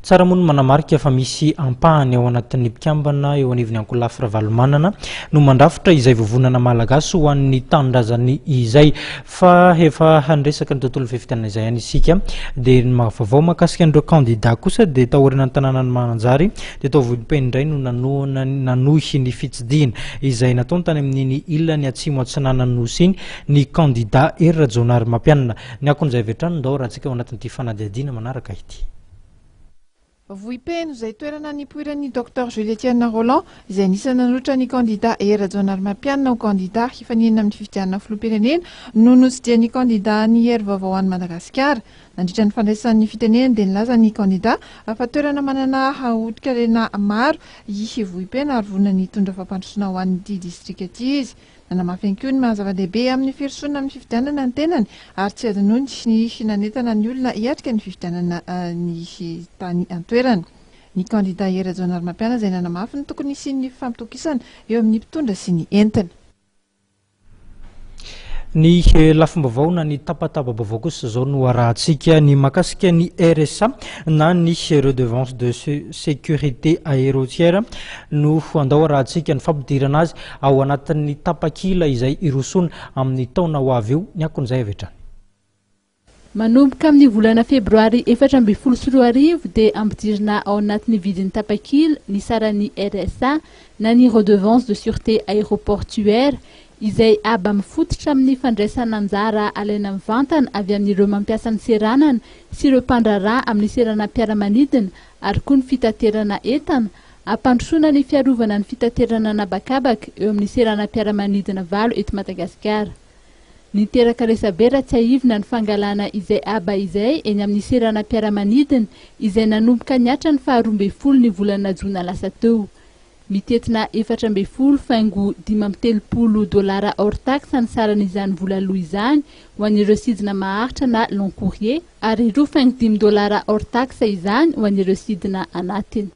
Tsara mono manamarika fa misy ampahany ao anatin'ny mpikambana eo anivony Ankolafy Ravalomanana no mandrafitra izay vovonana malagasy ho an'ny tanindrazany izay fa efa handresaka ny tontolo fifidianana izay any isika dia vaovao mahakasika an'ireo candidat kosa dia tahorana ny tanànany Mananjary dia tao Vohipeny indray no nanohy ny fitsidihana izay nataony tany amin'iny ilany atsimo atsinana nosy iny ny candidat Hery Rajaonarimampianina ny akon'izay vetrano ndao raha antsika ao anatin'ity fanadihadiana manaraka ity. Vohipeno izay toerana nipoiran'ny Dr Julietiana Roland izay nisy nanotra ny candidat Hery Rajaonarimampianina ho candidat hifanina amin'ny fifidianana filoham-pirenena no notsidian'ny candidat ny Hery vaovao an'i Madagasikara. Nandritra ny fandraisan'ny fitenena dia nilaza ny candidat fa toerana manana otrikaina maro i Vohipeno ary vonona ny tondra fampandrosoana ho an'ity distrika ity izy. Nanamafy ihany koa ny mahazava-dehibe amin'ny firosoana amin'ny fifidianana ny tenany ary tsy adinony ny nanentana ny olona hiatrika ny fifidianana ny tany antoerana. Ny candidat Hery Rajaonarimampianina izay nanamafy ny tokony hisian'ny fampitokisana eo amin'ny mpitondra sy ny entana. Ny lafim-baovao na ny tapatapabavao kosa zao no arahantsika ny makasika ny RSA na ny redevance de sécurité aérotière no andao arahantsika ny fampidirana azy ao anatin'ny tapakila izay irosona amin'ny taona ho avy eo ny akon'izay avetrany. Manomboka amin'ny volana febroary 2024 dia ampidirina ao anatin'ny vidin'ny tapakila ny saran'ny RSA na ny redevance de sûreté aéroportuaire izay aba mifototra amin'ny fandraisana anjara alaina mivantana avy amin'ireo mampiasa ny seranana sy ireo mpandraharaha amin'ny seranam-piaramanidina ary koa ny fitaterana entana ampandrosoana ny fiarovana ny fitaterana anabakabaka eo amin'ny seranam-piaramanidina 8 eto Madagasikara. Niteraka resabe tsy aivina ny fangalana izay aba izay eny amin'ny seranam-piaramanidina izay nanomboka niatra ny 12 ny volana Jona lasa teo. Mitetina 4,530 dolara hors taxe ny saran'izany vola aloha izany ho an'ireo sidina maharitra na long courrier ary 2,5 dolara hors taxe izany ho an'ireo sidina anatiny.